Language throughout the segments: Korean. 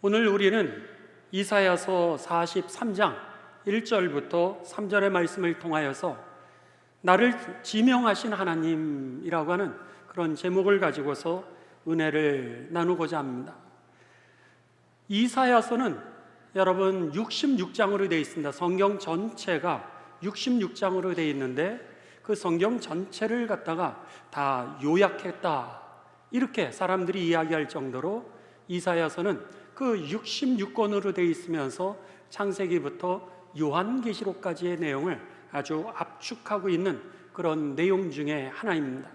오늘 우리는 이사야서 43장 1절부터 3절의 말씀을 통하여서 나를 지명하신 하나님이라고 하는 그런 제목을 가지고서 은혜를 나누고자 합니다. 이사야서는 여러분 66장으로 되어 있습니다. 성경 전체가 66장으로 되어 있는데 그 성경 전체를 갖다가 다 요약했다, 이렇게 사람들이 이야기할 정도로 이사야서는 그 66권으로 되어 있으면서 창세기부터 요한계시록까지의 내용을 아주 압축하고 있는 그런 내용 중에 하나입니다.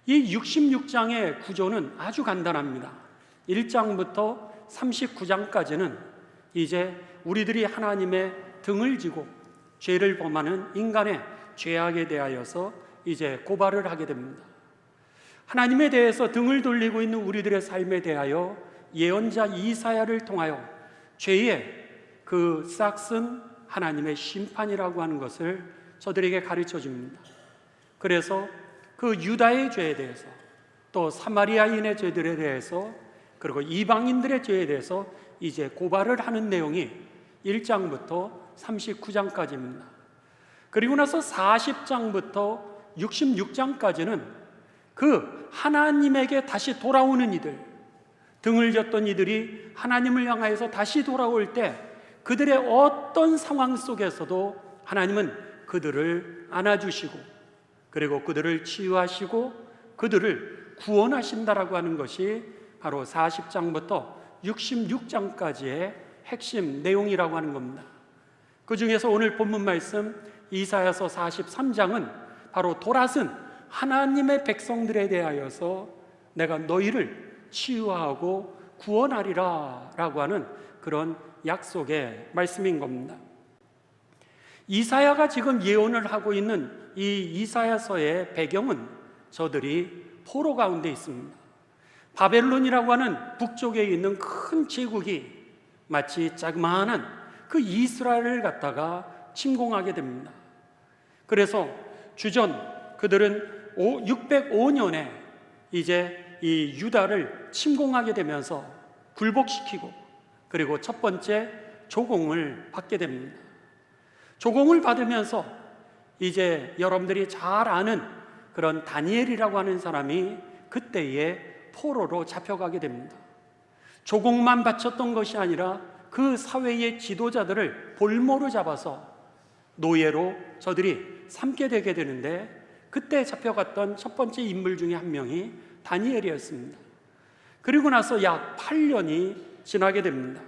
이 66장의 구조는 아주 간단합니다. 1장부터 39장까지는 이제 우리들이 하나님의 등을 지고 죄를 범하는 인간의 죄악에 대하여서 이제 고발을 하게 됩니다. 하나님에 대해서 등을 돌리고 있는 우리들의 삶에 대하여 예언자 이사야를 통하여 죄의 그 싹슨 하나님의 심판이라고 하는 것을 저들에게 가르쳐 줍니다. 그래서 그 유다의 죄에 대해서, 또 사마리아인의 죄들에 대해서, 그리고 이방인들의 죄에 대해서 이제 고발을 하는 내용이 1장부터 39장까지입니다. 그리고 나서 40장부터 66장까지는 그 하나님에게 다시 돌아오는 이들, 등을 졌던 이들이 하나님을 향하여서 다시 돌아올 때 그들의 어떤 상황 속에서도 하나님은 그들을 안아주시고, 그리고 그들을 치유하시고 그들을 구원하신다라고 하는 것이 바로 40장부터 66장까지의 핵심 내용이라고 하는 겁니다. 그 중에서 오늘 본문 말씀 이사야서 43장은 바로 돌아선 하나님의 백성들에 대하여서 내가 너희를 치유하고 구원하리라 라고 하는 그런 약속의 말씀인 겁니다. 이사야가 지금 예언을 하고 있는 이 이사야서의 배경은 저들이 포로 가운데 있습니다. 바벨론이라고 하는 북쪽에 있는 큰 제국이 마치 자그마한 그 이스라엘을 갖다가 침공하게 됩니다. 그래서 주전 그들은 605년에 이제 이 유다를 침공하게 되면서 굴복시키고, 그리고 첫 번째 조공을 받게 됩니다. 조공을 받으면서 이제 여러분들이 잘 아는 그런 다니엘이라고 하는 사람이 그때에 포로로 잡혀가게 됩니다. 조공만 바쳤던 것이 아니라 그 사회의 지도자들을 볼모로 잡아서 노예로 저들이 삼게 되게 되는데, 그때 잡혀갔던 첫 번째 인물 중에 한 명이 다니엘이었습니다. 그리고 나서 약 8년이 지나게 됩니다.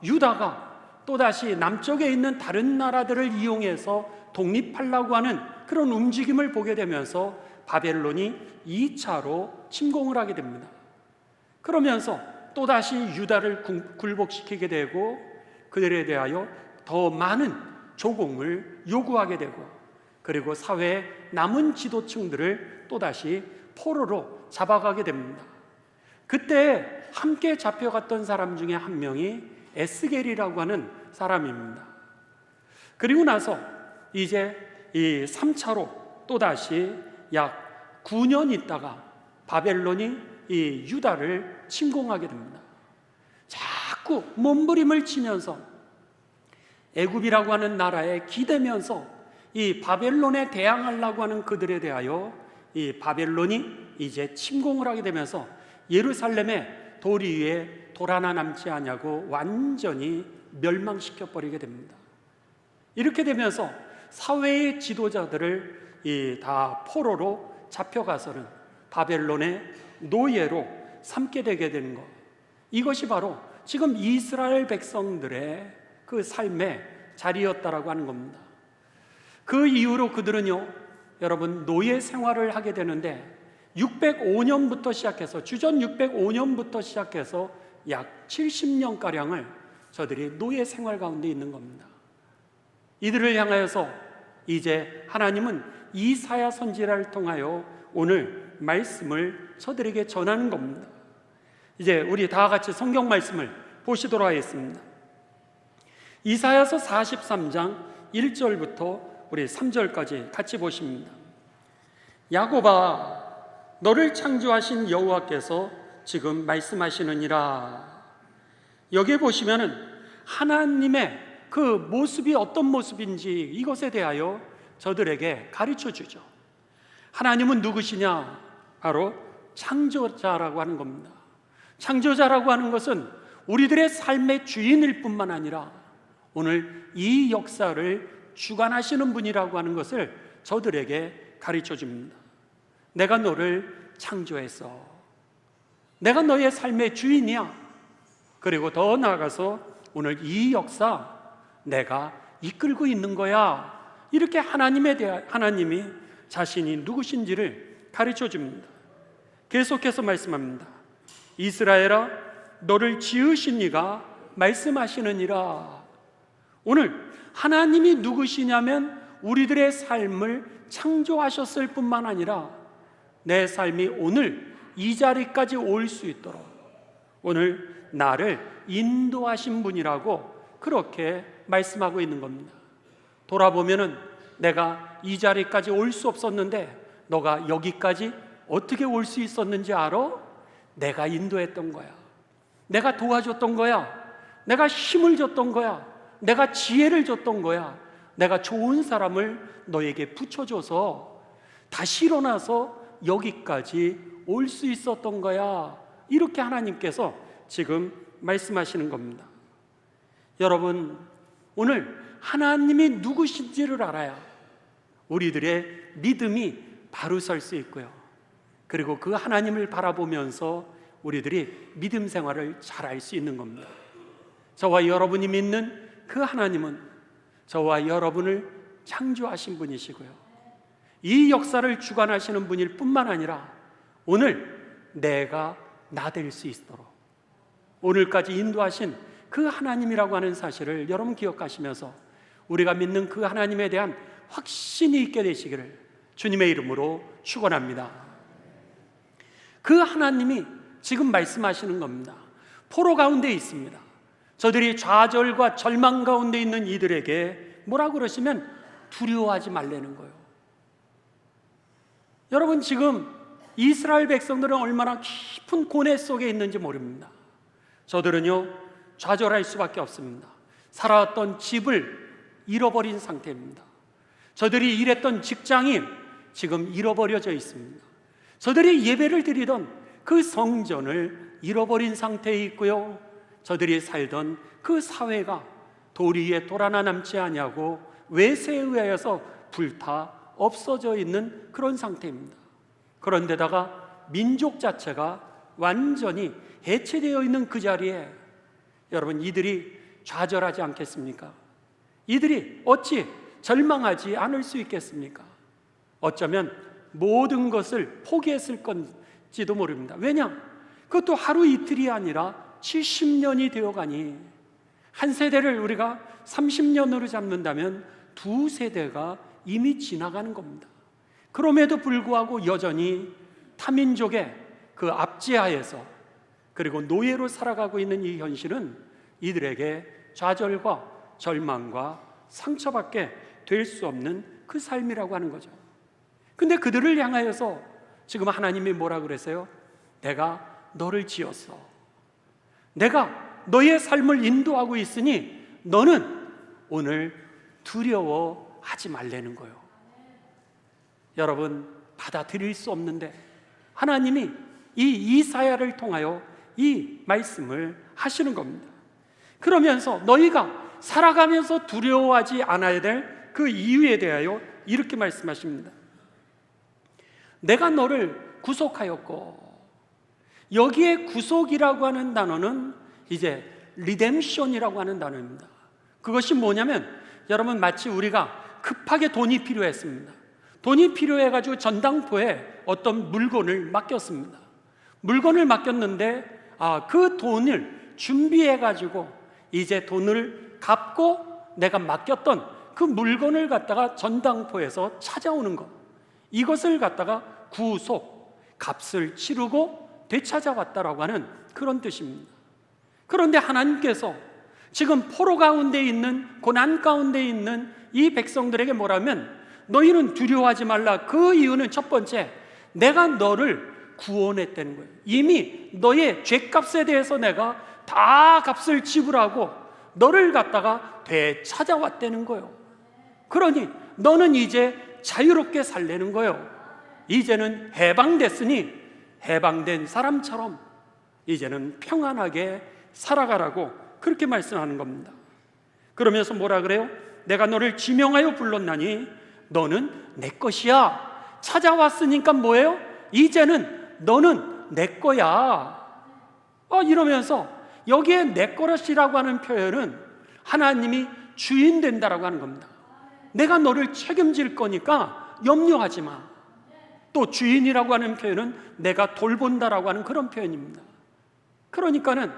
유다가 또다시 남쪽에 있는 다른 나라들을 이용해서 독립하려고 하는 그런 움직임을 보게 되면서 바벨론이 2차로 침공을 하게 됩니다. 그러면서 또다시 유다를 굴복시키게 되고 그들에 대하여 더 많은 조공을 요구하게 되고, 그리고 사회의 남은 지도층들을 또다시 포로로 잡아가게 됩니다. 그때 함께 잡혀갔던 사람 중에 한 명이 에스겔이라고 하는 사람입니다. 그리고 나서 이제 이 3차로 또다시 약 9년 있다가 바벨론이 이 유다를 침공하게 됩니다. 자꾸 몸부림을 치면서 애굽이라고 하는 나라에 기대면서 이 바벨론에 대항하려고 하는 그들에 대하여 이 바벨론이 이제 침공을 하게 되면서 예루살렘의 도리 위에 돌 하나 남지 않냐고 완전히 멸망시켜 버리게 됩니다. 이렇게 되면서 사회의 지도자들을 다 포로로 잡혀가서는 바벨론의 노예로 삼게 되게 되는 것, 이것이 바로 지금 이스라엘 백성들의 그 삶의 자리였다라고 하는 겁니다. 그 이후로 그들은요, 여러분, 노예 생활을 하게 되는데 605년부터 시작해서, 주전 605년부터 시작해서 약 70년가량을 저들이 노예 생활 가운데 있는 겁니다. 이들을 향하여서 이제 하나님은 이사야 선지자를 통하여 오늘 말씀을 저들에게 전하는 겁니다. 이제 우리 다 같이 성경 말씀을 보시도록 하겠습니다. 이사야서 43장 1절부터 우리 3절까지 같이 보십니다. 야곱아, 너를 창조하신 여호와께서 지금 말씀하시느니라. 여기에 보시면은 하나님의 그 모습이 어떤 모습인지 이것에 대하여 저들에게 가르쳐 주죠. 하나님은 누구시냐? 바로 창조자라고 하는 겁니다. 창조자라고 하는 것은 우리들의 삶의 주인일 뿐만 아니라 오늘 이 역사를 주관하시는 분이라고 하는 것을 저들에게 가르쳐 줍니다. 내가 너를 창조했어. 내가 너의 삶의 주인이야. 그리고 더 나아가서 오늘 이 역사 내가 이끌고 있는 거야. 이렇게 하나님이 자신이 누구신지를 가르쳐 줍니다. 계속해서 말씀합니다. 이스라엘아, 너를 지으신 이가 말씀하시느니라. 오늘 하나님이 누구시냐면 우리들의 삶을 창조하셨을 뿐만 아니라 내 삶이 오늘 이 자리까지 올 수 있도록 오늘 나를 인도하신 분이라고 그렇게 말씀하고 있는 겁니다. 돌아보면은 내가 이 자리까지 올 수 없었는데 너가 여기까지 어떻게 올 수 있었는지 알아? 내가 인도했던 거야. 내가 도와줬던 거야. 내가 힘을 줬던 거야. 내가 지혜를 줬던 거야. 내가 좋은 사람을 너에게 붙여줘서 다시 일어나서 여기까지 올 수 있었던 거야. 이렇게 하나님께서 지금 말씀하시는 겁니다. 여러분, 오늘 하나님이 누구신지를 알아야 우리들의 믿음이 바로 설 수 있고요. 그리고 그 하나님을 바라보면서 우리들이 믿음 생활을 잘 할 수 있는 겁니다. 저와 여러분이 믿는 그 하나님은 저와 여러분을 창조하신 분이시고요. 이 역사를 주관하시는 분일 뿐만 아니라 오늘 내가 나 될 수 있도록 오늘까지 인도하신 그 하나님이라고 하는 사실을 여러분 기억하시면서 우리가 믿는 그 하나님에 대한 확신이 있게 되시기를 주님의 이름으로 축원합니다. 그 하나님이 지금 말씀하시는 겁니다. 포로 가운데 있습니다. 저들이 좌절과 절망 가운데 있는 이들에게 뭐라고 그러시면 두려워하지 말라는 거예요. 여러분, 지금 이스라엘 백성들은 얼마나 깊은 고뇌 속에 있는지 모릅니다. 저들은요 좌절할 수밖에 없습니다. 살아왔던 집을 잃어버린 상태입니다. 저들이 일했던 직장이 지금 잃어버려져 있습니다. 저들이 예배를 드리던 그 성전을 잃어버린 상태에 있고요. 저들이 살던 그 사회가 도리 위에 돌 하나 남지 아니하고 외세에 의하여서 불타 없어져 있는 그런 상태입니다. 그런데다가 민족 자체가 완전히 해체되어 있는 그 자리에 여러분, 이들이 좌절하지 않겠습니까? 이들이 어찌 절망하지 않을 수 있겠습니까? 어쩌면 모든 것을 포기했을 건지도 모릅니다. 왜냐? 그것도 하루 이틀이 아니라 70년이 되어가니 한 세대를 우리가 30년으로 잡는다면 두 세대가 이미 지나가는 겁니다. 그럼에도 불구하고 여전히 타민족의 그 압제하에서 그리고 노예로 살아가고 있는 이 현실은 이들에게 좌절과 절망과 상처밖에 될 수 없는 그 삶이라고 하는 거죠. 근데 그들을 향하여서 지금 하나님이 뭐라 그랬어요? 내가 너를 지었어. 내가 너의 삶을 인도하고 있으니 너는 오늘 두려워하지 말라는 거예요. 여러분, 받아들일 수 없는데 하나님이 이 이사야를 통하여 이 말씀을 하시는 겁니다. 그러면서 너희가 살아가면서 두려워하지 않아야 될 그 이유에 대하여 이렇게 말씀하십니다. 내가 너를 구속하였고, 여기에 구속이라고 하는 단어는 이제 리뎀션이라고 하는 단어입니다. 그것이 뭐냐면 여러분, 마치 우리가 급하게 돈이 필요했습니다. 돈이 필요해가지고 전당포에 어떤 물건을 맡겼습니다. 물건을 맡겼는데 그 돈을 준비해가지고 이제 돈을 갚고 내가 맡겼던 그 물건을 갖다가 전당포에서 찾아오는 것, 이것을 갖다가 구속, 값을 치르고 되찾아왔다라고 하는 그런 뜻입니다. 그런데 하나님께서 지금 포로 가운데 있는, 고난 가운데 있는 이 백성들에게 뭐라면 너희는 두려워하지 말라. 그 이유는 첫 번째, 내가 너를 구원했다는 거예요. 이미 너의 죄값에 대해서 내가 다 값을 지불하고 너를 갖다가 되찾아왔다는 거예요. 그러니 너는 이제 자유롭게 살려는 거예요. 이제는 해방됐으니 해방된 사람처럼 이제는 평안하게 살아가라고 그렇게 말씀하는 겁니다. 그러면서 뭐라 그래요? 내가 너를 지명하여 불렀나니 너는 내 것이야. 찾아왔으니까 뭐예요? 이제는 너는 내 거야. 이러면서 여기에 내 것이라고 하는 표현은 하나님이 주인 된다라고 하는 겁니다. 내가 너를 책임질 거니까 염려하지 마. 또 주인이라고 하는 표현은 내가 돌본다라고 하는 그런 표현입니다. 그러니까는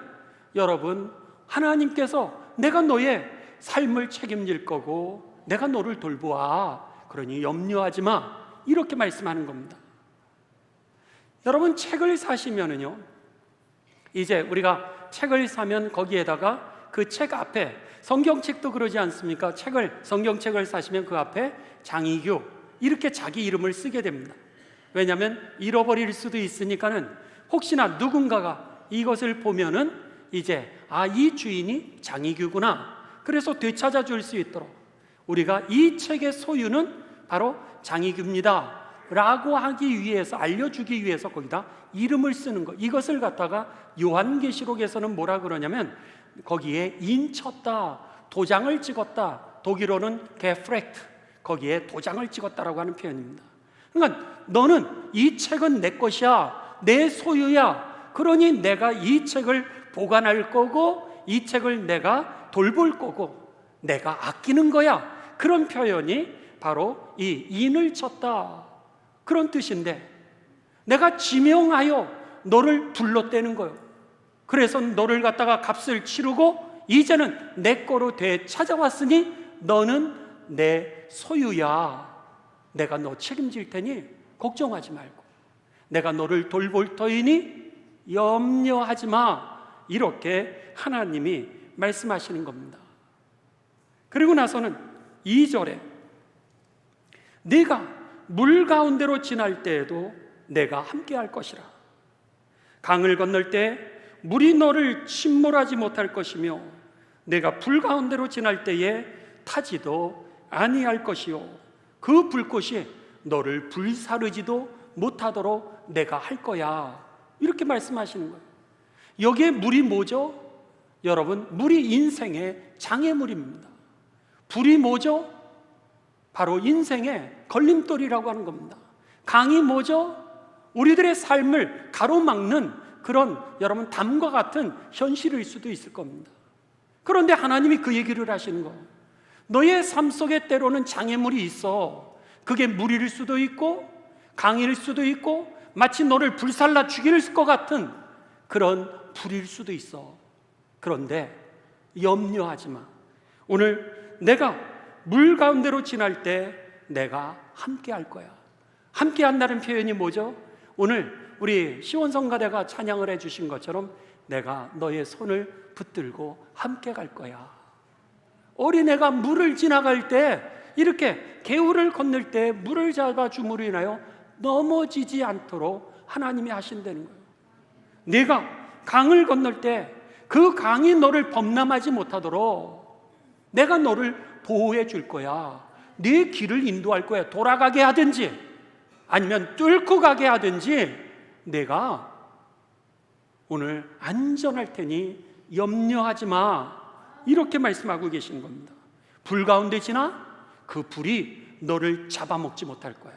여러분, 하나님께서 내가 너의 삶을 책임질 거고 내가 너를 돌보아. 그러니 염려하지 마. 이렇게 말씀하는 겁니다. 여러분, 책을 사시면은요, 이제 우리가 책을 사면 거기에다가 그 책 앞에, 성경책도 그러지 않습니까? 성경책을 사시면 그 앞에 장이규 이렇게 자기 이름을 쓰게 됩니다. 왜냐하면 잃어버릴 수도 있으니까는 혹시나 누군가가 이것을 보면은 이제 이 주인이 장이규구나. 그래서 되찾아 줄 수 있도록 우리가 이 책의 소유는 바로 장이규입니다 라고 하기 위해서, 알려주기 위해서 거기다 이름을 쓰는 것. 이것을 갖다가 요한계시록에서는 뭐라 그러냐면 거기에 인쳤다, 도장을 찍었다. 독일어는 게프렉트, 거기에 도장을 찍었다라고 하는 표현입니다. 그러니까 너는 이 책은 내 것이야, 내 소유야. 그러니 내가 이 책을 보관할 거고 이 책을 내가 돌볼 거고 내가 아끼는 거야. 그런 표현이 바로 이 인을 쳤다, 그런 뜻인데, 내가 지명하여 너를 불렀다는 거예요. 그래서 너를 갖다가 값을 치르고 이제는 내 거로 되찾아왔으니 너는 내 소유야. 내가 너 책임질 테니 걱정하지 말고 내가 너를 돌볼 터이니 염려하지 마. 이렇게 하나님이 말씀하시는 겁니다. 그리고 나서는 2절에 네가 물 가운데로 지날 때에도 내가 함께 할 것이라. 강을 건널 때 물이 너를 침몰하지 못할 것이며 내가 불 가운데로 지날 때에 타지도 아니할 것이요 그 불꽃이 너를 불사르지도 못하도록 내가 할 거야. 이렇게 말씀하시는 거예요. 여기에 물이 뭐죠? 여러분, 물이 인생의 장애물입니다. 불이 뭐죠? 바로 인생의 걸림돌이라고 하는 겁니다. 강이 뭐죠? 우리들의 삶을 가로막는 그런, 여러분, 담과 같은 현실일 수도 있을 겁니다. 그런데 하나님이 그 얘기를 하시는 거예요. 너의 삶 속에 때로는 장애물이 있어. 그게 물일 수도 있고 강일 수도 있고 마치 너를 불살라 죽일 것 같은 그런 불일 수도 있어. 그런데 염려하지 마. 오늘 내가 물 가운데로 지날 때 내가 함께 할 거야. 함께 한다는 표현이 뭐죠? 오늘 우리 시원성가대가 찬양을 해주신 것처럼 내가 너의 손을 붙들고 함께 갈 거야. 어린애가 물을 지나갈 때, 이렇게 개울을 건널 때 물을 잡아줌으로 인하여 넘어지지 않도록 하나님이 하신다는 거예요. 네가 강을 건널 때 그 강이 너를 범람하지 못하도록 내가 너를 보호해 줄 거야. 네 길을 인도할 거야. 돌아가게 하든지 아니면 뚫고 가게 하든지 내가 오늘 안전할 테니 염려하지 마. 이렇게 말씀하고 계신 겁니다. 불 가운데 지나 그 불이 너를 잡아먹지 못할 거야.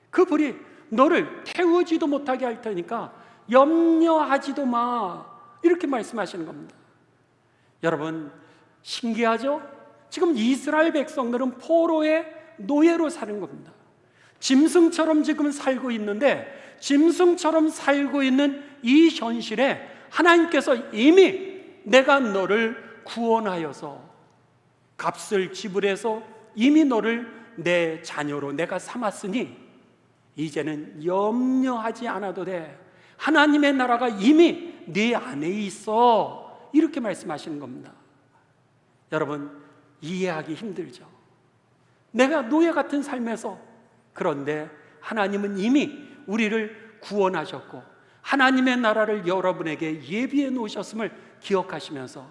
그 불이 너를 태우지도 못하게 할 테니까 염려하지도 마. 이렇게 말씀하시는 겁니다. 여러분, 신기하죠? 지금 이스라엘 백성들은 포로의 노예로 사는 겁니다. 짐승처럼 지금 살고 있는데, 짐승처럼 살고 있는 이 현실에 하나님께서 이미 내가 너를 구원하여서 값을 지불해서 이미 너를 내 자녀로 내가 삼았으니 이제는 염려하지 않아도 돼. 하나님의 나라가 이미 네 안에 있어. 이렇게 말씀하시는 겁니다. 여러분, 이해하기 힘들죠? 내가 노예 같은 삶에서, 그런데 하나님은 이미 우리를 구원하셨고 하나님의 나라를 여러분에게 예비해 놓으셨음을 기억하시면서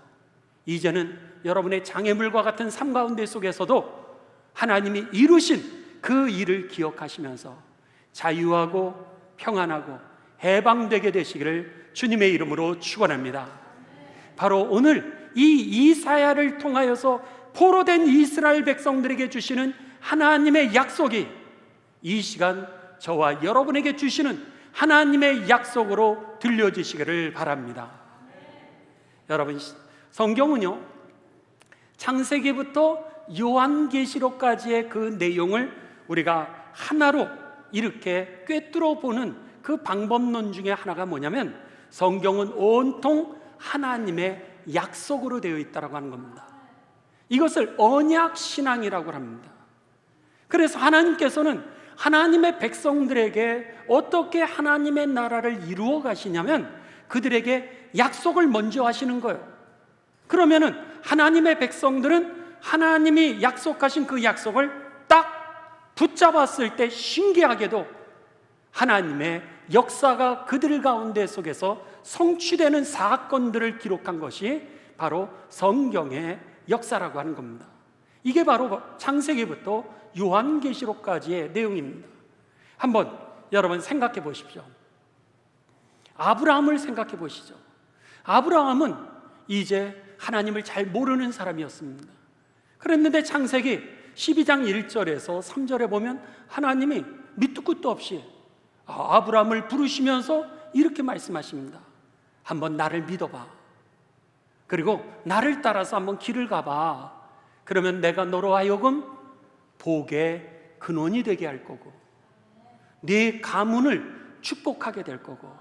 이제는 여러분의 장애물과 같은 삶 가운데 속에서도 하나님이 이루신 그 일을 기억하시면서 자유하고 평안하고 해방되게 되시기를 주님의 이름으로 축원합니다. 바로 오늘 이 이사야를 통하여서 포로된 이스라엘 백성들에게 주시는 하나님의 약속이 이 시간 저와 여러분에게 주시는 하나님의 약속으로 들려지시기를 바랍니다. 여러분, 성경은요 창세기부터 요한계시록까지의 그 내용을 우리가 하나로 이렇게 꿰뚫어 보는 그 방법론 중에 하나가 뭐냐면 성경은 온통 하나님의 약속으로 되어 있다고 하는 겁니다. 이것을 언약신앙이라고 합니다. 그래서 하나님께서는 하나님의 백성들에게 어떻게 하나님의 나라를 이루어 가시냐면 그들에게 약속을 먼저 하시는 거예요. 그러면은 하나님의 백성들은 하나님이 약속하신 그 약속을 딱 붙잡았을 때 신기하게도 하나님의 역사가 그들 가운데 속에서 성취되는 사건들을 기록한 것이 바로 성경의 역사라고 하는 겁니다. 이게 바로 창세기부터 요한계시록까지의 내용입니다. 한번 여러분 생각해 보십시오. 아브라함을 생각해 보시죠. 아브라함은 이제 하나님을 잘 모르는 사람이었습니다. 그랬는데 창세기 12장 1절에서 3절에 보면 하나님이 밑도 끝도 없이 아브라함을 부르시면서 이렇게 말씀하십니다. 한번 나를 믿어봐. 그리고 나를 따라서 한번 길을 가봐. 그러면 내가 너로 하여금 복의 근원이 되게 할 거고 네 가문을 축복하게 될 거고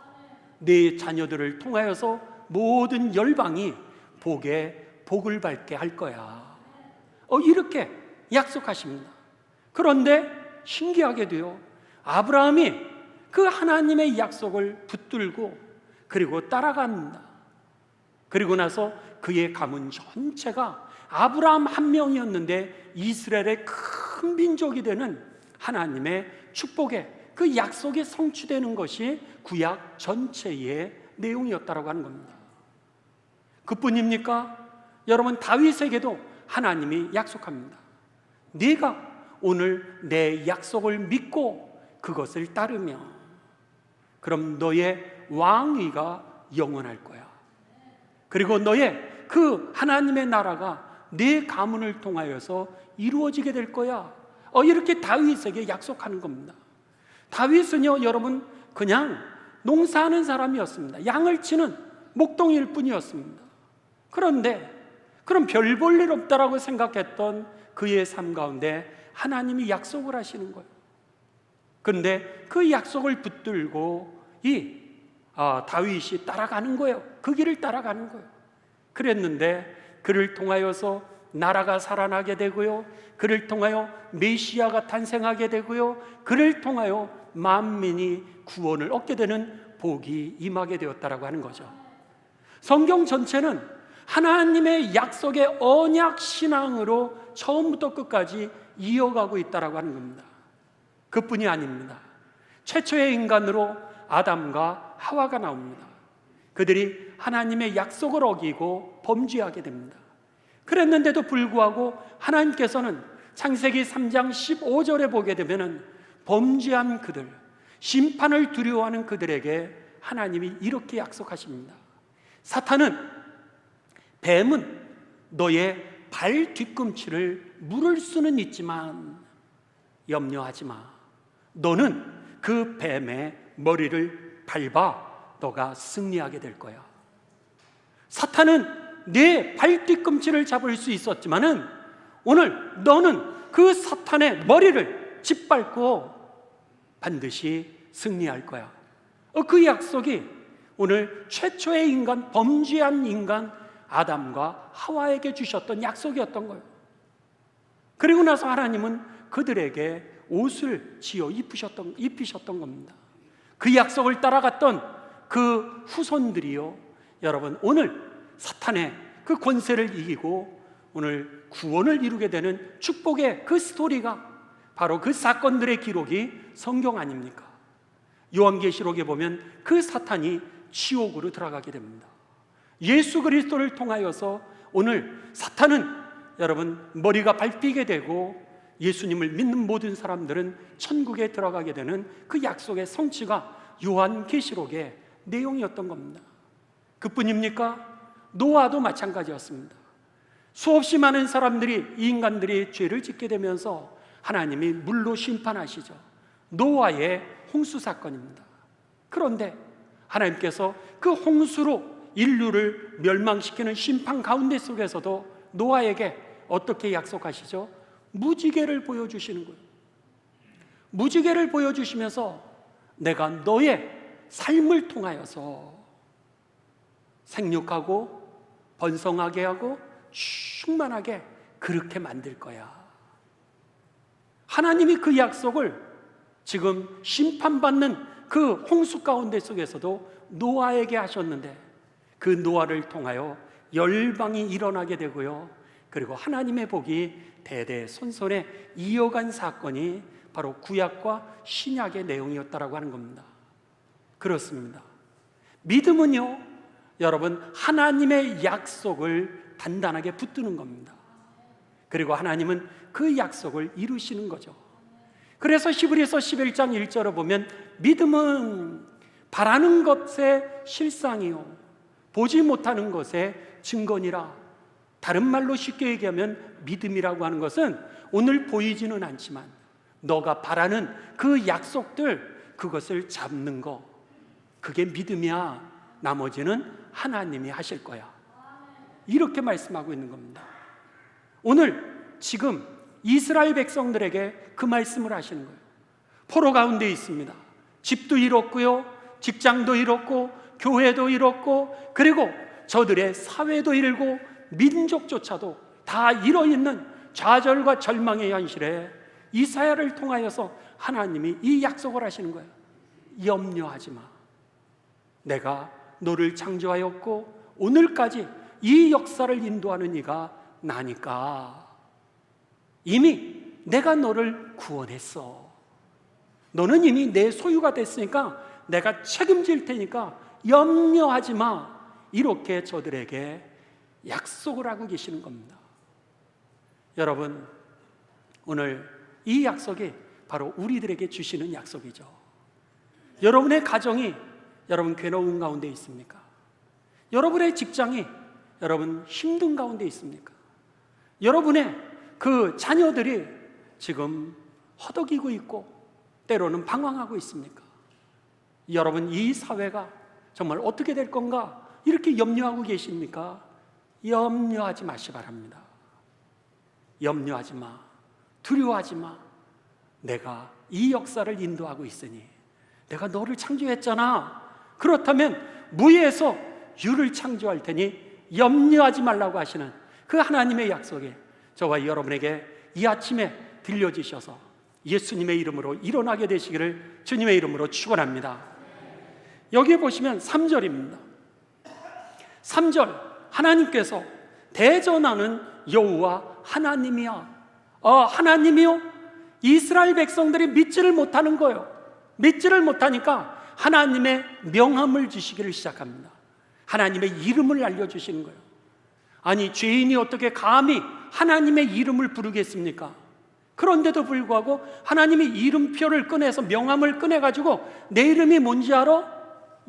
네 자녀들을 통하여서 모든 열방이 복을 받게 할 거야. 이렇게 약속하십니다. 그런데 신기하게도요 아브라함이 그 하나님의 약속을 붙들고 그리고 따라갑니다. 그리고 나서 그의 가문 전체가 아브라함 한 명이었는데 이스라엘의 큰 민족이 되는 하나님의 축복의 그 약속이 성취되는 것이 구약 전체의 내용이었다고 하는 겁니다. 그뿐입니까? 여러분, 다윗에게도 하나님이 약속합니다. 네가 오늘 내 약속을 믿고 그것을 따르며 그럼 너의 왕위가 영원할 거야. 그리고 너의 그 하나님의 나라가 내 가문을 통하여서 이루어지게 될 거야. 이렇게 다윗에게 약속하는 겁니다. 다윗은요 여러분 그냥 농사하는 사람이었습니다. 양을 치는 목동일 뿐이었습니다. 그런데 그럼 별 볼 일 없다라고 생각했던 그의 삶 가운데 하나님이 약속을 하시는 거예요. 그런데 그 약속을 붙들고 다윗이 따라가는 거예요. 그 길을 따라가는 거예요. 그랬는데 그를 통하여서 나라가 살아나게 되고요, 그를 통하여 메시아가 탄생하게 되고요, 그를 통하여 만민이 구원을 얻게 되는 복이 임하게 되었다라고 하는 거죠. 성경 전체는 하나님의 약속의 언약 신앙으로 처음부터 끝까지 이어가고 있다라고 하는 겁니다. 그뿐이 아닙니다. 최초의 인간으로 아담과 하와가 나옵니다. 그들이 하나님의 약속을 어기고 범죄하게 됩니다. 그랬는데도 불구하고 하나님께서는 창세기 3장 15절에 보게 되면 범죄한 그들, 심판을 두려워하는 그들에게 하나님이 이렇게 약속하십니다. 뱀은 너의 발 뒤꿈치를 물을 수는 있지만 염려하지 마. 너는 그 뱀의 머리를 밟아 너가 승리하게 될 거야. 사탄은 내 발 뒤꿈치를 잡을 수 있었지만은 오늘 너는 그 사탄의 머리를 짓밟고 반드시 승리할 거야. 그 약속이 오늘 최초의 인간, 범죄한 인간 아담과 하와에게 주셨던 약속이었던 거예요. 그리고 나서 하나님은 그들에게 옷을 지어 입히셨던 겁니다. 그 약속을 따라갔던 그 후손들이요, 여러분 오늘 사탄의 그 권세를 이기고 오늘 구원을 이루게 되는 축복의 그 스토리가 바로 그 사건들의 기록이 성경 아닙니까? 요한계시록에 보면 그 사탄이 지옥으로 들어가게 됩니다. 예수 그리스도를 통하여서 오늘 사탄은 여러분 머리가 밟히게 되고 예수님을 믿는 모든 사람들은 천국에 들어가게 되는 그 약속의 성취가 요한계시록의 내용이었던 겁니다. 그뿐입니까? 노아도 마찬가지였습니다. 수없이 많은 사람들이, 인간들이 죄를 짓게 되면서 하나님이 물로 심판하시죠. 노아의 홍수 사건입니다. 그런데 하나님께서 그 홍수로 인류를 멸망시키는 심판 가운데 속에서도 노아에게 어떻게 약속하시죠? 무지개를 보여주시는 거예요. 무지개를 보여주시면서 내가 너의 삶을 통하여서 생육하고 번성하게 하고 충만하게 그렇게 만들 거야. 하나님이 그 약속을 지금 심판받는 그 홍수 가운데 속에서도 노아에게 하셨는데 그 노아를 통하여 열방이 일어나게 되고요, 그리고 하나님의 복이 대대손손에 이어간 사건이 바로 구약과 신약의 내용이었다라고 하는 겁니다. 그렇습니다. 믿음은요, 여러분, 하나님의 약속을 단단하게 붙드는 겁니다. 그리고 하나님은 그 약속을 이루시는 거죠. 그래서 히브리서 11장 1절을 보면 믿음은 바라는 것의 실상이요 보지 못하는 것의 증거니라. 다른 말로 쉽게 얘기하면 믿음이라고 하는 것은 오늘 보이지는 않지만 너가 바라는 그 약속들, 그것을 잡는 거, 그게 믿음이야. 나머지는 하나님이 하실 거야. 이렇게 말씀하고 있는 겁니다. 오늘 지금 이스라엘 백성들에게 그 말씀을 하시는 거예요. 포로 가운데 있습니다. 집도 잃었고요, 직장도 잃었고, 교회도 잃었고, 그리고 저들의 사회도 잃고 민족조차도 다 잃어있는 좌절과 절망의 현실에 이사야를 통하여서 하나님이 이 약속을 하시는 거예요. 염려하지 마. 내가 너를 창조하였고 오늘까지 이 역사를 인도하는 이가 나니까 이미 내가 너를 구원했어. 너는 이미 내 소유가 됐으니까 내가 책임질 테니까 염려하지 마. 이렇게 저들에게 약속을 하고 계시는 겁니다. 여러분, 오늘 이 약속이 바로 우리들에게 주시는 약속이죠. 여러분의 가정이 여러분 괴로운 가운데 있습니까? 여러분의 직장이 여러분 힘든 가운데 있습니까? 여러분의 그 자녀들이 지금 허덕이고 있고 때로는 방황하고 있습니까? 여러분, 이 사회가 정말 어떻게 될 건가 이렇게 염려하고 계십니까? 염려하지 마시 바랍니다. 염려하지 마. 두려워하지 마. 내가 이 역사를 인도하고 있으니 내가 너를 창조했잖아. 그렇다면 무에서 유를 창조할 테니 염려하지 말라고 하시는 그 하나님의 약속이 저와 여러분에게 이 아침에 들려주셔서 예수님의 이름으로 일어나게 되시기를 주님의 이름으로 축원합니다. 여기 보시면 3절입니다. 3절, 하나님께서 대전하는 여호와 하나님이야. 하나님이요? 이스라엘 백성들이 믿지를 못하는 거예요. 믿지를 못하니까 하나님의 명함을 주시기를 시작합니다. 하나님의 이름을 알려주시는 거예요. 아니, 죄인이 어떻게 감히 하나님의 이름을 부르겠습니까? 그런데도 불구하고 하나님이 이름표를 꺼내서 명함을 꺼내가지고 내 이름이 뭔지 알아?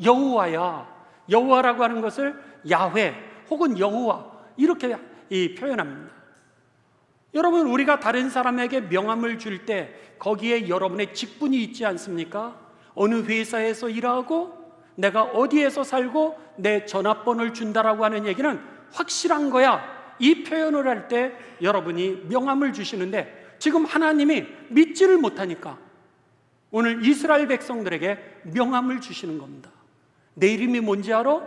여호와야. 여호와라고 하는 것을 야훼 혹은 여호와 이렇게 표현합니다. 여러분, 우리가 다른 사람에게 명함을 줄 때 거기에 여러분의 직분이 있지 않습니까? 어느 회사에서 일하고 내가 어디에서 살고 내 전화번호를 준다라고 하는 얘기는 확실한 거야. 이 표현을 할 때 여러분이 명함을 주시는데 지금 하나님이 믿지를 못하니까 오늘 이스라엘 백성들에게 명함을 주시는 겁니다. 내 이름이 뭔지 알아?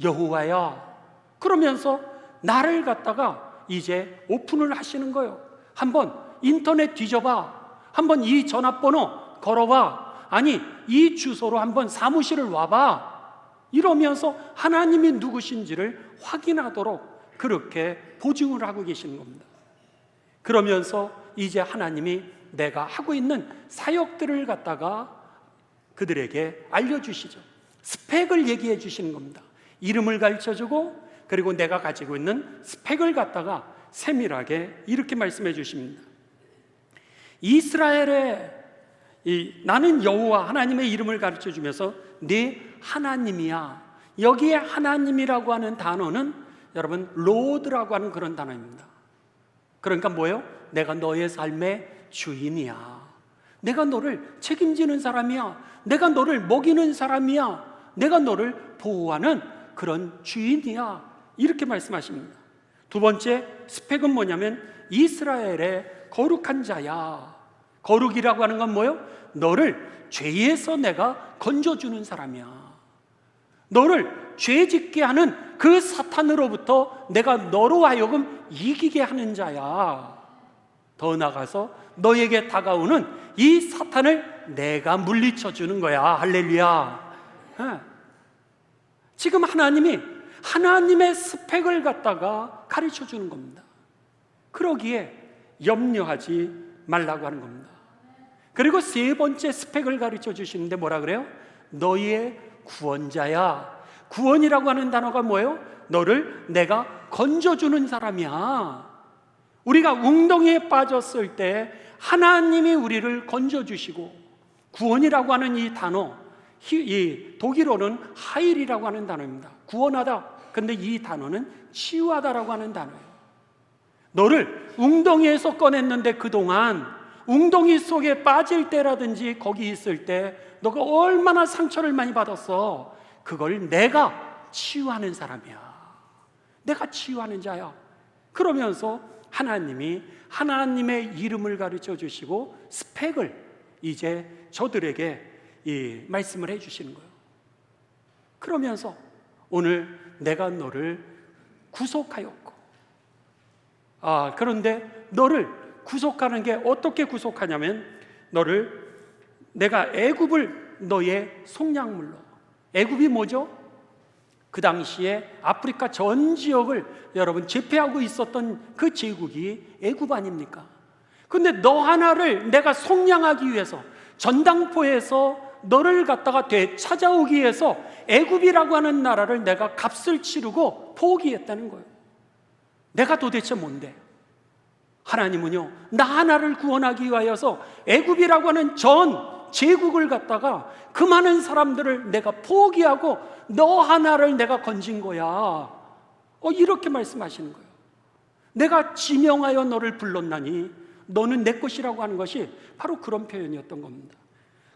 여호와야. 그러면서 나를 갖다가 이제 오픈을 하시는 거예요. 한번 인터넷 뒤져봐. 한번 이 전화번호 걸어봐. 아니, 이 주소로 한번 사무실을 와봐. 이러면서 하나님이 누구신지를 확인하도록 그렇게 보증을 하고 계시는 겁니다. 그러면서 이제 하나님이 내가 하고 있는 사역들을 갖다가 그들에게 알려주시죠. 스펙을 얘기해 주시는 겁니다. 이름을 가르쳐주고 그리고 내가 가지고 있는 스펙을 갖다가 세밀하게 이렇게 말씀해 주십니다. 이스라엘의 나는 여호와 하나님의 이름을 가르쳐 주면서 네 하나님이야. 여기에 하나님이라고 하는 단어는 여러분 로드라고 하는 그런 단어입니다. 그러니까 뭐예요? 내가 너의 삶의 주인이야. 내가 너를 책임지는 사람이야. 내가 너를 먹이는 사람이야. 내가 너를 보호하는 그런 주인이야. 이렇게 말씀하십니다. 두 번째 스펙은 뭐냐면 이스라엘의 거룩한 자야. 거룩이라고 하는 건 뭐예요? 너를 죄에서 내가 건져주는 사람이야. 너를 죄짓게 하는 그 사탄으로부터 내가 너로 하여금 이기게 하는 자야. 더 나아가서 너에게 다가오는 이 사탄을 내가 물리쳐 주는 거야. 할렐루야. 지금 하나님이 하나님의 스펙을 갖다가 가르쳐 주는 겁니다. 그러기에 염려하지 말라고 하는 겁니다. 그리고 세 번째 스펙을 가르쳐 주시는데 뭐라 그래요? 너희의 구원자야. 구원이라고 하는 단어가 뭐예요? 너를 내가 건져주는 사람이야. 우리가 웅덩이에 빠졌을 때 하나님이 우리를 건져주시고, 구원이라고 하는 이 단어, 이 독일어는 하일이라고 하는 단어입니다. 구원하다. 근데 이 단어는 치유하다라고 하는 단어예요. 너를 웅덩이에서 꺼냈는데 그동안 웅덩이 속에 빠질 때라든지 거기 있을 때 너가 얼마나 상처를 많이 받았어. 그걸 내가 치유하는 사람이야. 내가 치유하는 자야. 그러면서 하나님이 하나님의 이름을 가르쳐 주시고 스펙을 이제 저들에게 이 말씀을 해 주시는 거예요. 그러면서 오늘 내가 너를 구속하였고, 그런데 너를 구속하는 게 어떻게 구속하냐면 너를 내가 애굽을 너의 속량물로. 애굽이 뭐죠? 그 당시에 아프리카 전 지역을 여러분 제패하고 있었던 그 제국이 애굽 아닙니까? 근데 너 하나를 내가 속량하기 위해서 전당포에서 너를 갖다가 되찾아오기 위해서 애굽이라고 하는 나라를 내가 값을 치르고 포기했다는 거예요. 내가 도대체 뭔데? 하나님은요, 나 하나를 구원하기 위하여서 애굽이라고 하는 전 제국을 갖다가 그 많은 사람들을 내가 포기하고 너 하나를 내가 건진 거야. 이렇게 말씀하시는 거예요. 내가 지명하여 너를 불렀나니 너는 내 것이라고 하는 것이 바로 그런 표현이었던 겁니다.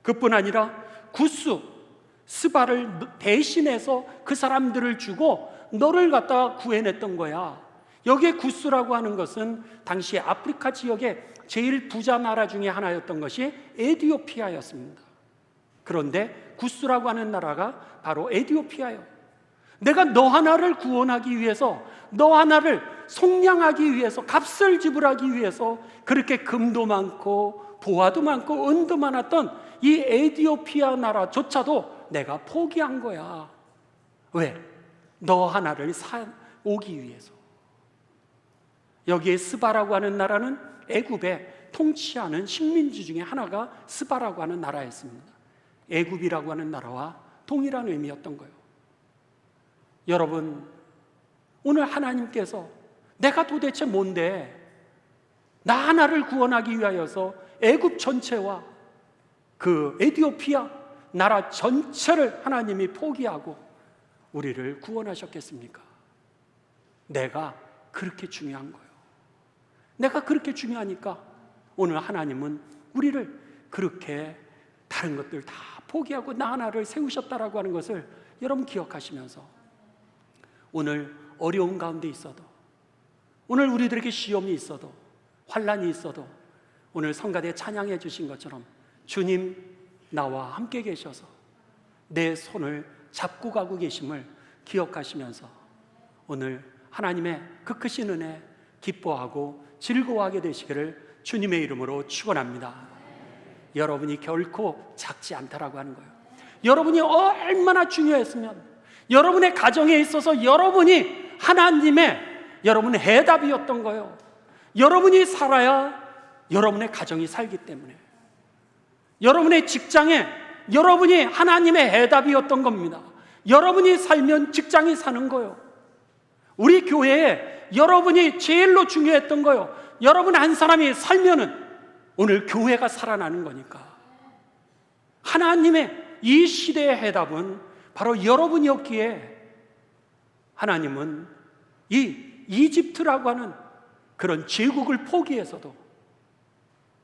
그뿐 아니라 구스, 스바를 대신해서 그 사람들을 주고 너를 갖다가 구해냈던 거야. 여기에 구스라고 하는 것은 당시 아프리카 지역의 제일 부자 나라 중에 하나였던 것이 에티오피아였습니다. 그런데 구스라고 하는 나라가 바로 에티오피아예요. 내가 너 하나를 구원하기 위해서, 너 하나를 속량하기 위해서, 값을 지불하기 위해서 그렇게 금도 많고 보화도 많고 은도 많았던 이 에티오피아 나라조차도 내가 포기한 거야. 왜? 너 하나를 오기 위해서. 여기에 스바라고 하는 나라는 애굽의 통치하는 식민지 중에 하나가 스바라고 하는 나라였습니다. 애굽이라고 하는 나라와 동일한 의미였던 거예요. 여러분, 오늘 하나님께서 내가 도대체 뭔데 나 하나를 구원하기 위하여서 애굽 전체와 그 에티오피아 나라 전체를 하나님이 포기하고 우리를 구원하셨겠습니까? 내가 그렇게 중요한 거예요. 내가 그렇게 중요하니까 오늘 하나님은 우리를 그렇게 다른 것들 다 포기하고 나 하나를 세우셨다라고 하는 것을 여러분 기억하시면서 오늘 어려운 가운데 있어도, 오늘 우리들에게 시험이 있어도, 환난이 있어도 오늘 성가대 찬양해 주신 것처럼 주님 나와 함께 계셔서 내 손을 잡고 가고 계심을 기억하시면서 오늘 하나님의 그 크신 은혜 기뻐하고 즐거워하게 되시기를 주님의 이름으로 축원합니다. 여러분이 결코 작지 않다라고 하는 거예요. 여러분이 얼마나 중요했으면 여러분의 가정에 있어서 여러분이 하나님의 여러분의 해답이었던 거예요. 여러분이 살아야 여러분의 가정이 살기 때문에, 여러분의 직장에 여러분이 하나님의 해답이었던 겁니다. 여러분이 살면 직장이 사는 거요. 우리 교회에 여러분이 제일로 중요했던 거요. 여러분 한 사람이 살면은 오늘 교회가 살아나는 거니까. 하나님의 이 시대의 해답은 바로 여러분이었기에 하나님은 이 이집트라고 하는 그런 제국을 포기해서도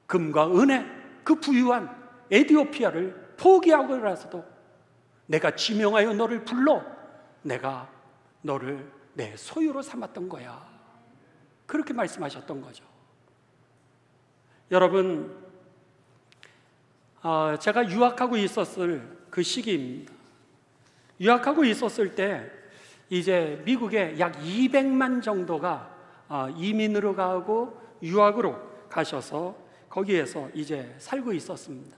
금과 은혜, 그 부유한 에티오피아를 포기하고라서도 내가 지명하여 너를 불러 내가 너를 내 소유로 삼았던 거야. 그렇게 말씀하셨던 거죠. 여러분, 제가 유학하고 있었을 그 시기입니다. 유학하고 있었을 때 이제 미국에 약 200만 정도가 이민으로 가고 유학으로 가셔서 거기에서 이제 살고 있었습니다.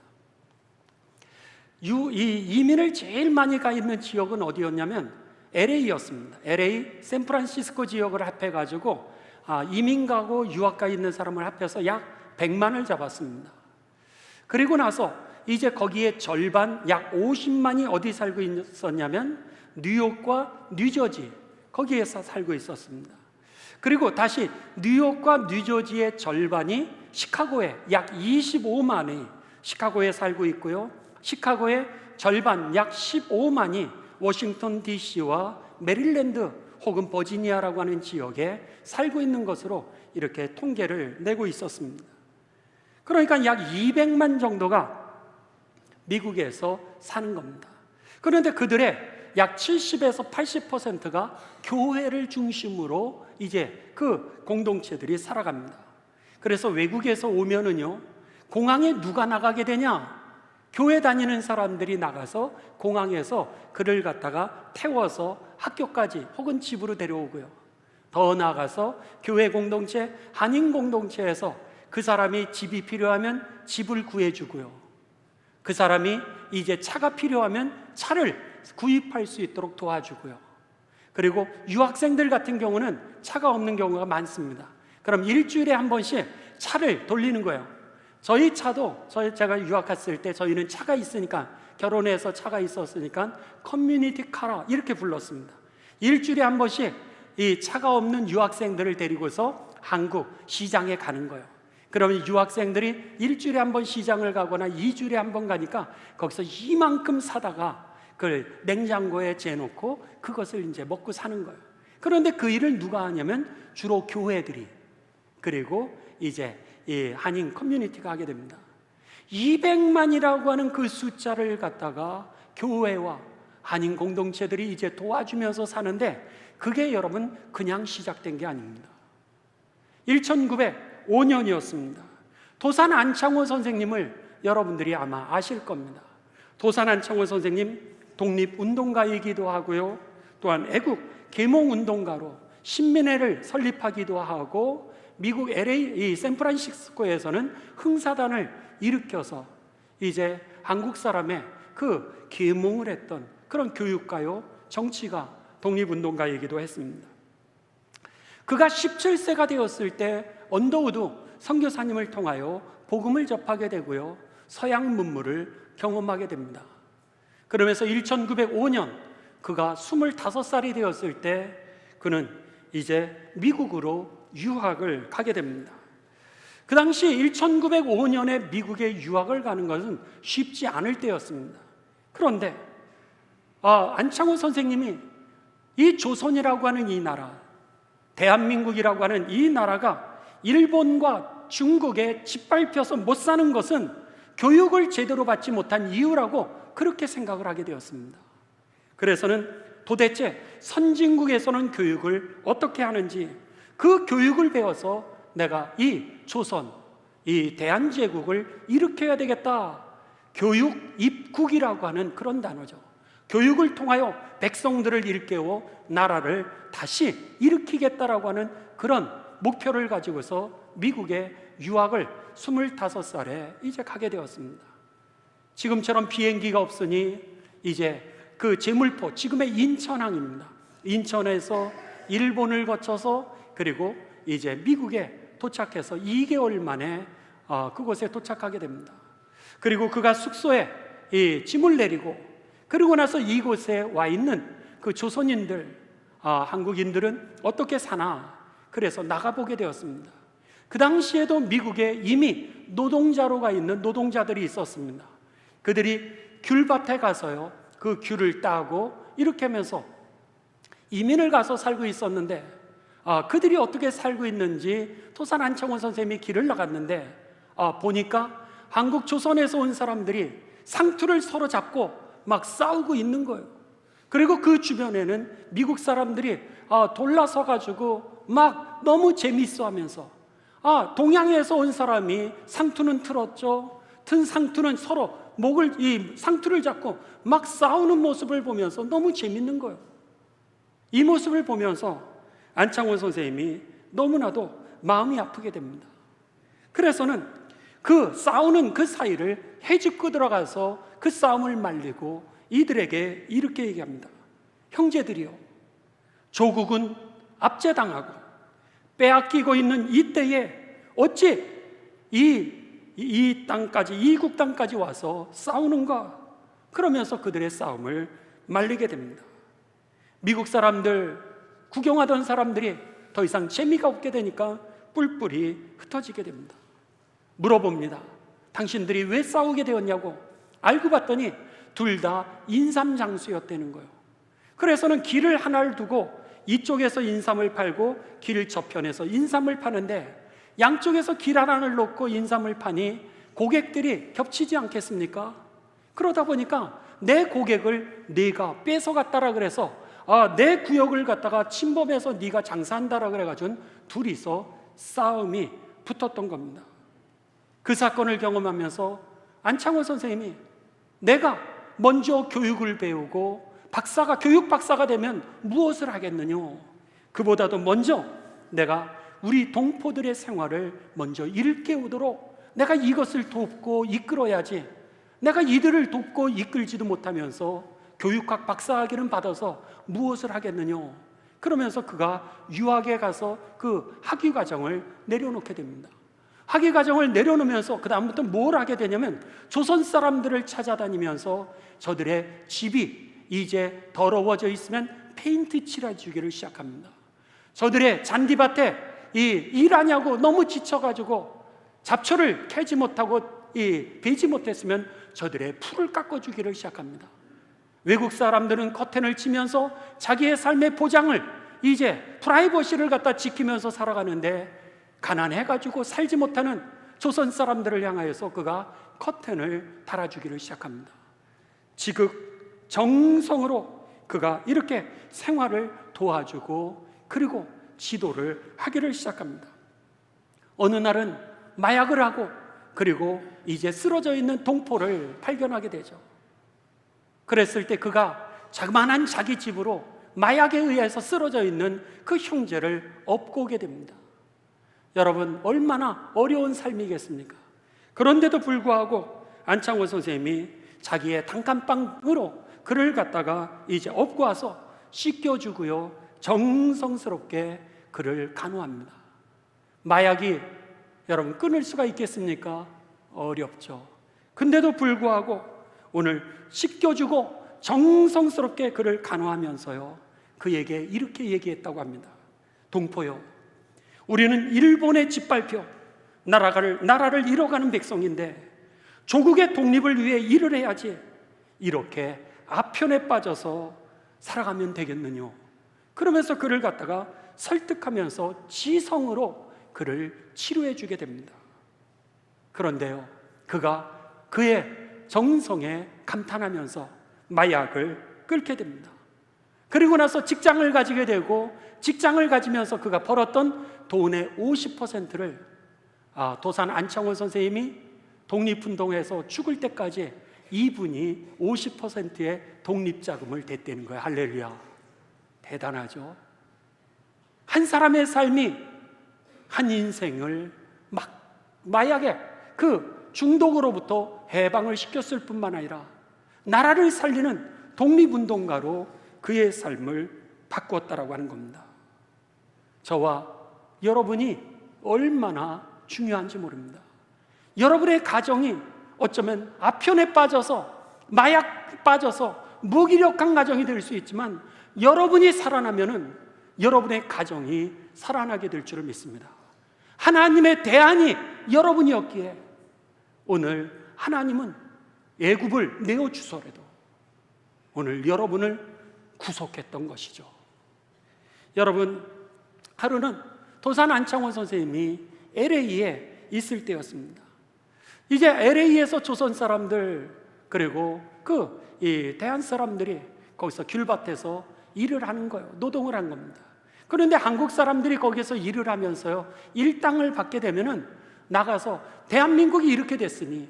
이 이민을 제일 많이 가 있는 지역은 어디였냐면 LA였습니다. LA, 샌프란시스코 지역을 합해가지고 이민 가고 유학 가 있는 사람을 합해서 약 100만을 잡았습니다. 그리고 나서 이제 거기에 절반, 약 50만이 어디 살고 있었냐면 뉴욕과 뉴저지, 거기에서 살고 있었습니다. 그리고 다시 뉴욕과 뉴저지의 절반이 시카고에 약 25만이 시카고에 살고 있고요. 시카고의 절반, 약 15만이 워싱턴 DC와 메릴랜드 혹은 버지니아라고 하는 지역에 살고 있는 것으로 이렇게 통계를 내고 있었습니다. 그러니까 약 200만 정도가 미국에서 사는 겁니다. 그런데 그들의 약 70에서 80%가 교회를 중심으로 이제 그 공동체들이 살아갑니다. 그래서 외국에서 오면은요, 공항에 누가 나가게 되냐? 교회 다니는 사람들이 나가서 공항에서 그를 갖다가 태워서 학교까지 혹은 집으로 데려오고요. 더 나아가서 교회 공동체, 한인 공동체에서 그 사람이 집이 필요하면 집을 구해주고요. 그 사람이 이제 차가 필요하면 차를 구입할 수 있도록 도와주고요. 그리고 유학생들 같은 경우는 차가 없는 경우가 많습니다. 그럼 일주일에 한 번씩 차를 돌리는 거예요. 저희 차도 제가 유학 갔을 때 저희는 차가 있으니까, 결혼해서 차가 있었으니까 커뮤니티 카라 이렇게 불렀습니다. 일주일에 한 번씩 이 차가 없는 유학생들을 데리고서 한국 시장에 가는 거예요. 그러면 유학생들이 일주일에 한 번 시장을 가거나 2주일에 한 번 가니까 거기서 이만큼 사다가 그걸 냉장고에 재놓고 그것을 이제 먹고 사는 거예요. 그런데 그 일을 누가 하냐면 주로 교회들이, 그리고 이제 이 한인 커뮤니티가 하게 됩니다. 200만이라고 하는 그 숫자를 갖다가 교회와 한인 공동체들이 이제 도와주면서 사는데, 그게 여러분 그냥 시작된 게 아닙니다. 1905년이었습니다. 도산 안창호 선생님을 여러분들이 아마 아실 겁니다. 도산 안창호 선생님 독립운동가이기도 하고요, 또한 애국 계몽운동가로 신민회를 설립하기도 하고, 미국 LA, 샌프란시스코에서는 흥사단을 일으켜서 이제 한국 사람의 그 계몽을 했던 그런 교육가요, 정치가, 독립운동가이기도 했습니다. 그가 17세가 되었을 때 언더우드 선교사님을 통하여 복음을 접하게 되고요, 서양 문물을 경험하게 됩니다. 그러면서 1905년 그가 25살이 되었을 때 그는 이제 미국으로 유학을 가게 됩니다. 그 당시 1905년에 미국에 유학을 가는 것은 쉽지 않을 때였습니다. 그런데 안창호 선생님이 이 조선이라고 하는 이 나라, 대한민국이라고 하는 이 나라가 일본과 중국에 짓밟혀서 못 사는 것은 교육을 제대로 받지 못한 이유라고 그렇게 생각을 하게 되었습니다. 그래서는 도대체 선진국에서는 교육을 어떻게 하는지, 그 교육을 배워서 내가 이 조선, 이 대한제국을 일으켜야 되겠다. 교육 입국이라고 하는 그런 단어죠. 교육을 통하여 백성들을 일깨워 나라를 다시 일으키겠다라고 하는 그런 목표를 가지고서 미국에 유학을 25살에 이제 가게 되었습니다. 지금처럼 비행기가 없으니 이제 그 제물포, 지금의 인천항입니다. 인천에서 일본을 거쳐서 그리고 이제 미국에 도착해서 2개월 만에 그곳에 도착하게 됩니다. 그리고 그가 숙소에 이 짐을 내리고, 그리고 나서 이곳에 와 있는 그 조선인들, 한국인들은 어떻게 사나, 그래서 나가보게 되었습니다. 그 당시에도 미국에 이미 노동자로 가 있는 노동자들이 있었습니다. 그들이 귤밭에 가서요, 그 귤을 따고 이렇게 하면서 이민을 가서 살고 있었는데, 그들이 어떻게 살고 있는지 토산 안창원 선생님이 길을 나갔는데, 보니까 한국 조선에서 온 사람들이 상투를 서로 잡고 막 싸우고 있는 거예요. 그리고 그 주변에는 미국 사람들이 돌라서 가지고 막 너무 재밌어 하면서, 동양에서 온 사람이 상투는 틀었죠. 튼 상투는 서로 이 상투를 잡고 막 싸우는 모습을 보면서 너무 재밌는 거예요. 이 모습을 보면서 안창원 선생님이 너무나도 마음이 아프게 됩니다. 그래서는 그 싸우는 그 사이를 헤집고 들어가서 그 싸움을 말리고 이들에게 이렇게 얘기합니다. 형제들이요, 조국은 압제당하고 빼앗기고 있는 이때에 어찌 이 땅까지, 이국 땅까지 와서 싸우는가? 그러면서 그들의 싸움을 말리게 됩니다. 미국 사람들, 구경하던 사람들이 더 이상 재미가 없게 되니까 뿔뿔이 흩어지게 됩니다. 물어봅니다. 당신들이 왜 싸우게 되었냐고. 알고 봤더니 둘 다 인삼장수였다는 거예요. 그래서는 길을 하나를 두고 이쪽에서 인삼을 팔고 길 저편에서 인삼을 파는데, 양쪽에서 길 하나를 놓고 인삼을 파니 고객들이 겹치지 않겠습니까? 그러다 보니까 내 고객을 네가 뺏어갔다라 그래서 내 구역을 갖다가 침범해서 네가 장사한다라 그래가지고 둘이서 싸움이 붙었던 겁니다. 그 사건을 경험하면서 안창원 선생님이 내가 먼저 교육을 배우고 교육 박사가 되면 무엇을 하겠느냐? 그보다도 먼저 내가 우리 동포들의 생활을 먼저 일깨우도록 내가 이것을 돕고 이끌어야지, 내가 이들을 돕고 이끌지도 못하면서 교육학 박사학위는 받아서 무엇을 하겠느냐? 그러면서 그가 유학에 가서 그 학위 과정을 내려놓게 됩니다. 학위 과정을 내려놓으면서 그 다음부터 뭘 하게 되냐면 조선 사람들을 찾아다니면서 저들의 집이 이제 더러워져 있으면 페인트 칠해주기를 시작합니다. 저들의 잔디밭에 일하냐고 너무 지쳐가지고 잡초를 캐지 못하고 베지 못했으면 저들의 풀을 깎아주기를 시작합니다. 외국 사람들은 커튼을 치면서 자기의 삶의 보장을, 이제 프라이버시를 갖다 지키면서 살아가는데, 가난해가지고 살지 못하는 조선 사람들을 향하여서 그가 커튼을 달아주기를 시작합니다. 지극정성으로 그가 이렇게 생활을 도와주고 그리고 지도를 하기를 시작합니다. 어느 날은 마약을 하고 그리고 이제 쓰러져 있는 동포를 발견하게 되죠. 그랬을 때 그가 자그마한 자기 집으로 마약에 의해서 쓰러져 있는 그 형제를 업고 오게 됩니다. 여러분, 얼마나 어려운 삶이겠습니까? 그런데도 불구하고 안창원 선생님이 자기의 단칸방으로 그를 갖다가 이제 업고 와서 씻겨주고요, 정성스럽게 그를 간호합니다. 마약이 여러분 끊을 수가 있겠습니까? 어렵죠. 근데도 불구하고 오늘 씻겨주고 정성스럽게 그를 간호하면서요, 그에게 이렇게 얘기했다고 합니다. 동포요, 우리는 일본의 짓밟혀 나라를 잃어가는 백성인데 조국의 독립을 위해 일을 해야지 이렇게 아편에 빠져서 살아가면 되겠느냐? 그러면서 그를 갖다가 설득하면서 지성으로 그를 치료해 주게 됩니다. 그런데요, 그가 그의 정성에 감탄하면서 마약을 끊게 됩니다. 그리고 나서 직장을 가지게 되고, 직장을 가지면서 그가 벌었던 돈의 50%를 도산 안창원 선생님이 독립운동에서 죽을 때까지 이분이 50%의 독립자금을 댔다는 거예요. 할렐루야. 대단하죠. 한 사람의 삶이 한 인생을 마약의 그 중독으로부터 해방을 시켰을 뿐만 아니라 나라를 살리는 독립운동가로 그의 삶을 바꾸었다라고 하는 겁니다. 저와 여러분이 얼마나 중요한지 모릅니다. 여러분의 가정이 어쩌면 아편에 빠져서 마약 빠져서 무기력한 가정이 될 수 있지만 여러분이 살아나면은 여러분의 가정이 살아나게 될 줄을 믿습니다. 하나님의 대안이 여러분이었기에 오늘 하나님은 애굽을 내어주소래도 오늘 여러분을 구속했던 것이죠. 여러분, 하루는 도산 안창호 선생님이 LA에 있을 때였습니다. 이제 LA에서 조선 사람들 그리고 이 대한 사람들이 거기서 귤밭에서 일을 하는 거예요. 노동을 한 겁니다. 그런데 한국 사람들이 거기서 일을 하면서요, 일당을 받게 되면은 나가서 대한민국이 이렇게 됐으니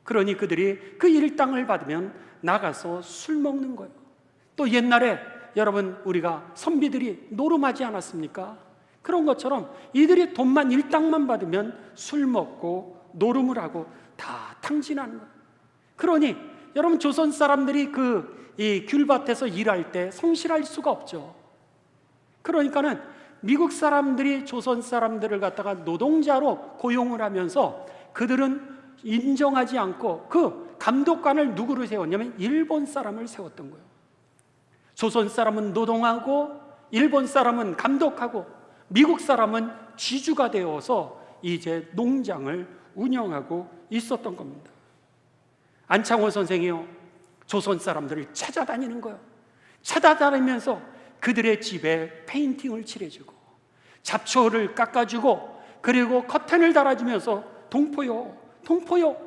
그러니 그들이 그 일당을 받으면 나가서 술 먹는 거예요. 또 옛날에 여러분 우리가 선비들이 노름하지 않았습니까? 그런 것처럼 이들이 돈만 일당만 받으면 술 먹고 노름을 하고 다 탕진하는 거예요. 그러니 여러분 조선 사람들이 이 귤밭에서 일할 때 성실할 수가 없죠. 그러니까는 미국 사람들이 조선 사람들을 갖다가 노동자로 고용을 하면서 그들은 인정하지 않고 그 감독관을 누구를 세웠냐면 일본 사람을 세웠던 거예요. 조선 사람은 노동하고 일본 사람은 감독하고 미국 사람은 지주가 되어서 이제 농장을 운영하고 있었던 겁니다. 안창호 선생이요, 조선 사람들을 찾아다니는 거예요. 찾아다니면서 그들의 집에 페인팅을 칠해주고 잡초를 깎아주고 그리고 커튼을 달아주면서 동포요, 동포요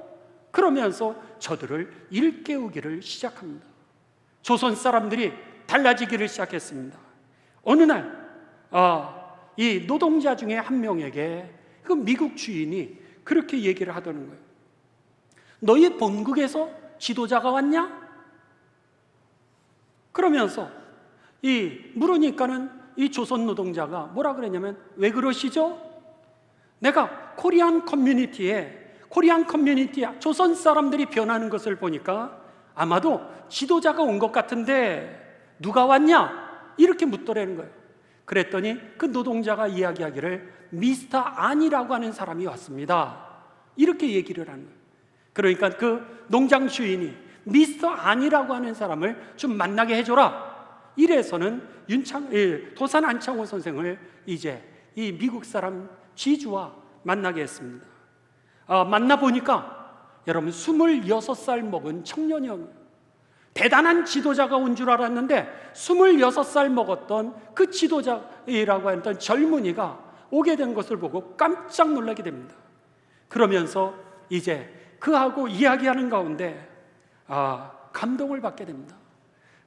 그러면서 저들을 일깨우기를 시작합니다. 조선 사람들이 달라지기를 시작했습니다. 어느 날 이 노동자 중에 한 명에게 그 미국 주인이 그렇게 얘기를 하더는 거예요. 너희 본국에서 지도자가 왔냐? 그러면서 물으니까는 이 조선 노동자가 뭐라 그랬냐면, 왜 그러시죠? 내가 코리안 커뮤니티에 조선 사람들이 변하는 것을 보니까 아마도 지도자가 온 것 같은데 누가 왔냐? 이렇게 묻더라는 거예요. 그랬더니 그 노동자가 이야기하기를 미스터 안이라고 하는 사람이 왔습니다. 이렇게 얘기를 하는 거예요. 그러니까 그 농장 주인이 미스터 안이라고 하는 사람을 좀 만나게 해줘라. 이래서는 도산 안창호 선생을 이제 이 미국 사람 지주와 만나게 했습니다. 만나보니까 여러분 26살 먹은 청년이었어요. 대단한 지도자가 온 줄 알았는데 26살 먹었던 그 지도자라고 했던 젊은이가 오게 된 것을 보고 깜짝 놀라게 됩니다. 그러면서 이제 그하고 이야기하는 가운데 감동을 받게 됩니다.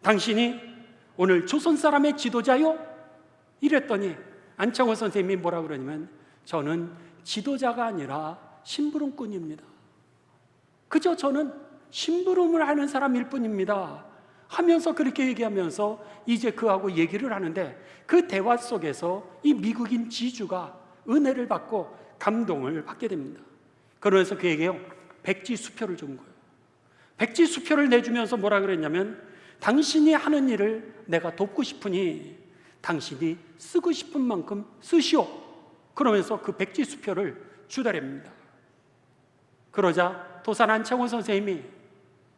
당신이 오늘 조선 사람의 지도자요? 이랬더니 안창호 선생님이 뭐라 그러냐면, 저는 지도자가 아니라 심부름꾼입니다. 그저 저는 심부름을 하는 사람일 뿐입니다 하면서 그렇게 얘기하면서 이제 그하고 얘기를 하는데, 그 대화 속에서 이 미국인 지주가 은혜를 받고 감동을 받게 됩니다. 그러면서 그에게요 백지수표를 준 거예요. 백지수표를 내주면서 뭐라 그랬냐면, 당신이 하는 일을 내가 돕고 싶으니 당신이 쓰고 싶은 만큼 쓰시오. 그러면서 그 백지수표를 주더랍니다. 그러자 도산 안창호 선생님이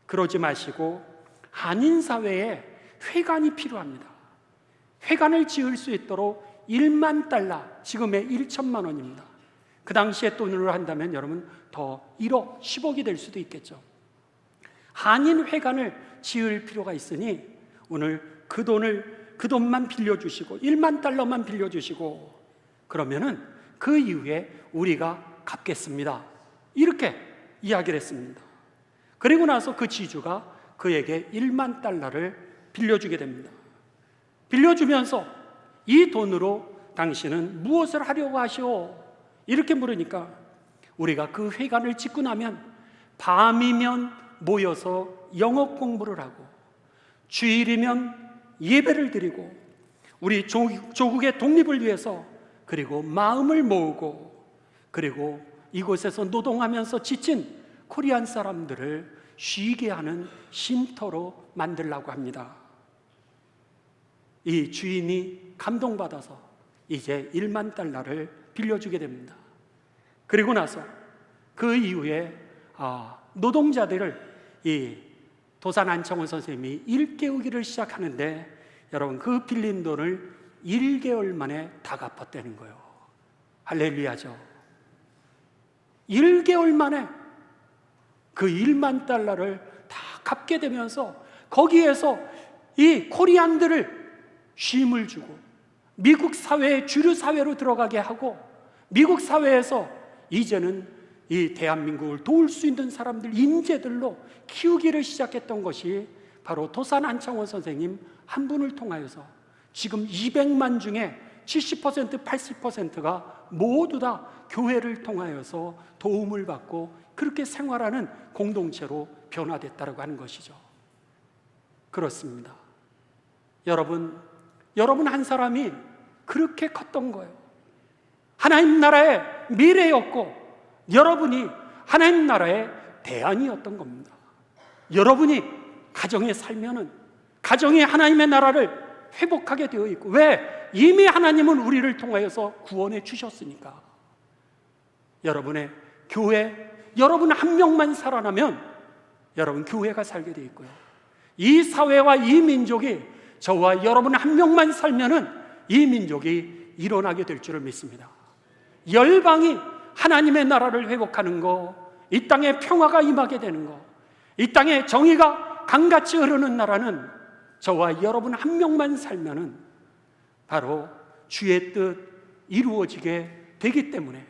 그러지 마시고 한인사회에 회관이 필요합니다. 회관을 지을 수 있도록 1만 달러, 지금의 1천만 원입니다. 그 당시에 돈으로 한다면 여러분 더 1억, 10억이 될 수도 있겠죠. 한인 회관을 지을 필요가 있으니 오늘 그 돈만 빌려주시고 1만 달러만 빌려주시고 그러면은 그 이후에 우리가 갚겠습니다. 이렇게 이야기를 했습니다. 그리고 나서 그 지주가 그에게 1만 달러를 빌려주게 됩니다. 빌려주면서 이 돈으로 당신은 무엇을 하려고 하시오? 이렇게 물으니까 우리가 그 회관을 짓고 나면 밤이면 모여서 영어 공부를 하고 주일이면 예배를 드리고 우리 조국의 독립을 위해서 그리고 마음을 모으고 그리고 이곳에서 노동하면서 지친 코리안 사람들을 쉬게 하는 쉼터로 만들려고 합니다. 이 주인이 감동받아서 이제 1만 달러를 빌려주게 됩니다. 그리고 나서 그 이후에 노동자들을 도산 안창원 선생님이 일깨우기를 시작하는데 여러분 그 빌린 돈을 1개월 만에 다 갚았다는 거예요. 할렐루야죠. 1개월 만에 그 1만 달러를 다 갚게 되면서 거기에서 이 코리안들을 쉼을 주고 미국 사회의 주류 사회로 들어가게 하고 미국 사회에서 이제는 이 대한민국을 도울 수 있는 사람들, 인재들로 키우기를 시작했던 것이 바로 도산 안창원 선생님 한 분을 통하여서 지금 200만 중에 70%, 80%가 모두 다 교회를 통하여서 도움을 받고 그렇게 생활하는 공동체로 변화됐다고 하는 것이죠. 그렇습니다. 여러분 한 사람이 그렇게 컸던 거예요. 하나님 나라의 미래였고 여러분이 하나님 나라의 대안이었던 겁니다. 여러분이 가정에 살면은 가정이 하나님의 나라를 회복하게 되어 있고, 왜? 이미 하나님은 우리를 통하여서 구원해 주셨으니까. 여러분의 교회, 여러분 한 명만 살아나면 여러분 교회가 살게 되어 있고요, 이 사회와 이 민족이 저와 여러분 한 명만 살면은 이 민족이 일어나게 될 줄을 믿습니다. 열방이 하나님의 나라를 회복하는 거, 이 땅에 평화가 임하게 되는 거, 이 땅에 정의가 강같이 흐르는 나라는 저와 여러분 한 명만 살면은 바로 주의 뜻 이루어지게 되기 때문에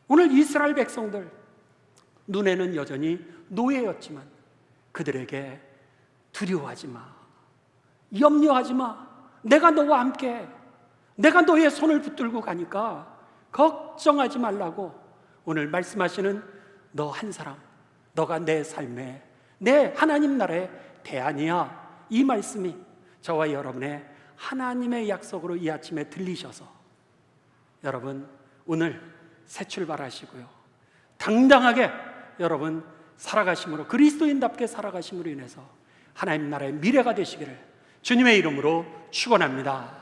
오늘 이스라엘 백성들 눈에는 여전히 노예였지만 그들에게 두려워하지 마, 염려하지 마, 내가 너와 함께, 내가 너의 손을 붙들고 가니까 걱정하지 말라고 오늘 말씀하시는 너 한 사람, 너가 내 삶에, 내 하나님 나라의 대안이야. 이 말씀이 저와 여러분의 하나님의 약속으로 이 아침에 들리셔서 여러분 오늘 새 출발하시고요, 당당하게 여러분 살아가심으로, 그리스도인답게 살아가심으로 인해서 하나님 나라의 미래가 되시기를 주님의 이름으로 축원합니다.